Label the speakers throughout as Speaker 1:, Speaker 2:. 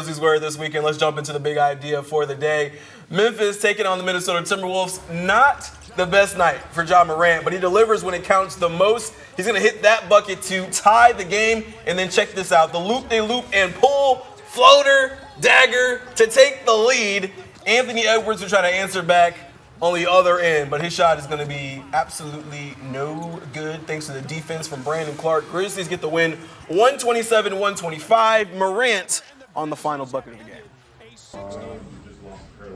Speaker 1: Grizzlies were this weekend. Let's jump into the big idea for the day. Memphis taking on the Minnesota Timberwolves. Not the best night for Ja Morant, but he delivers when it counts the most. He's going to hit that bucket to tie the game. And then check this out. The loop-de-loop and pull, floater, dagger to take the lead. Anthony Edwards will try to answer back on the other end, but his shot is going to be absolutely no good thanks to the defense from Brandon Clark. Grizzlies get the win 127-125. Morant on the final bucket of the game.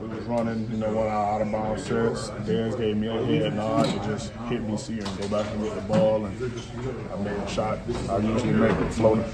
Speaker 2: We was running, one of our out-of-bounds sets. Dez gave me a head nod to just hit BC and go back and get the ball, and I made a shot I usually make, a floater.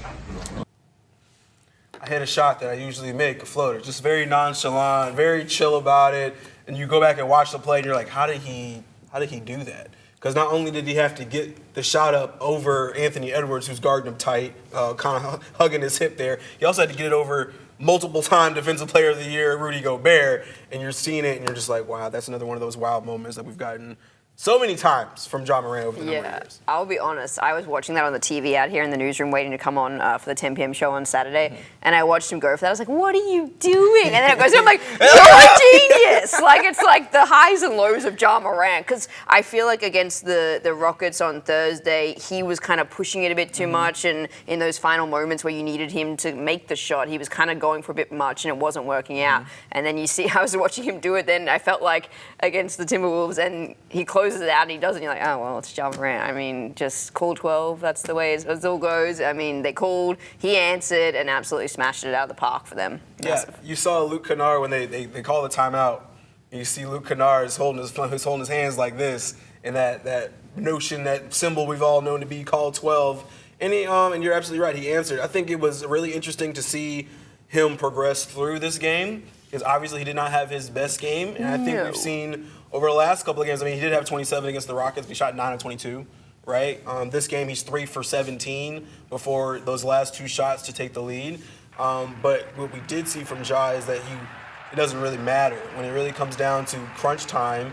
Speaker 1: I hit a shot that I usually make, a floater. Just very nonchalant, very chill about it. And you go back and watch the play, and you're like, how did he do that? Because not only did he have to get the shot up over Anthony Edwards, who's guarding him tight, kind of hugging his hip there, he also had to get it over multiple-time Defensive Player of the Year, Rudy Gobert, and you're seeing it, and you're just like, wow, that's another one of those wild moments that we've gotten so many times from Ja Morant over the number of years.
Speaker 3: I'll be honest. I was watching that on the TV out here in the newsroom, waiting to come on for the 10 p.m. show on Saturday, and I watched him go for that. I was like, "What are you doing?" And then it goes, I'm like, "You're a genius!" Like it's like the highs and lows of Ja Morant. Because I feel like against the Rockets on Thursday, he was kind of pushing it a bit too much, and in those final moments where you needed him to make the shot, he was kind of going for a bit much, and it wasn't working out. And then you see, I was watching him do it. Then I felt like against the Timberwolves, and he closes it out and he does it, and you're like, oh, well, it's Ja Morant. I mean, just call 12. That's the way it all goes. I mean, they called, he answered, and absolutely smashed it out of the park for them.
Speaker 1: Yeah,
Speaker 3: Massive.
Speaker 1: you saw Luke Kennard when they call the timeout, and you see Luke Kennard is holding his hands like this, and that notion, that symbol we've all known to be called 12. And and you're absolutely right, he answered. I think it was really interesting to see him progress through this game, because obviously he did not have his best game, and I think we've seen over the last couple of games, I mean, he did have 27 against the Rockets. He shot 9 of 22, right? This game, he's 3 for 17 before those last two shots to take the lead. But what we did see from Ja is that it doesn't really matter. When it really comes down to crunch time,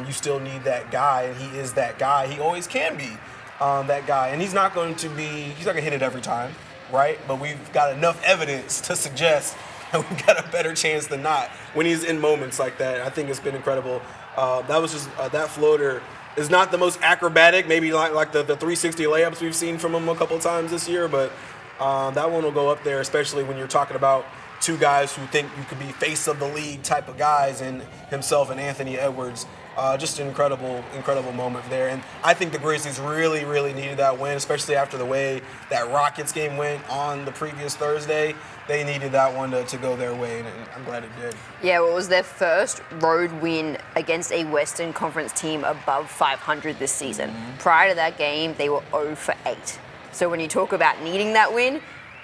Speaker 1: you still need that guy, and he is that guy. He always can be that guy. And he's not going to hit it every time, right? But we've got enough evidence to suggest that we've got a better chance than not when he's in moments like that. I think it's been incredible. That floater is not the most acrobatic, maybe like the 360 layups we've seen from him a couple times this year, but that one will go up there, especially when you're talking about two guys who think you could be face of the league type of guys, and himself and Anthony Edwards. Just an incredible moment there. And I think the Grizzlies really, really needed that win, especially after the way that Rockets game went on the previous Thursday. They needed that one to go their way, and I'm glad it did.
Speaker 3: Yeah, well, it was their first road win against a Western Conference team above 500 this season. Prior to that game, they were 0 for 8. So when you talk about needing that win,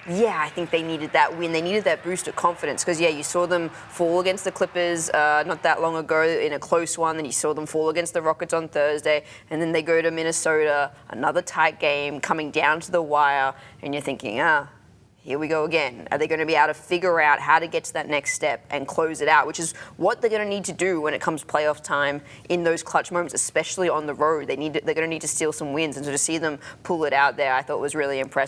Speaker 3: yeah, I think they needed that win. They needed that boost of confidence because, yeah, you saw them fall against the Clippers not that long ago in a close one. Then you saw them fall against the Rockets on Thursday. And then they go to Minnesota, another tight game, coming down to the wire. And you're thinking, here we go again. Are they going to be able to figure out how to get to that next step and close it out, which is what they're going to need to do when it comes playoff time in those clutch moments, especially on the road. They're going to need to steal some wins. And so to see them pull it out there, I thought was really impressive.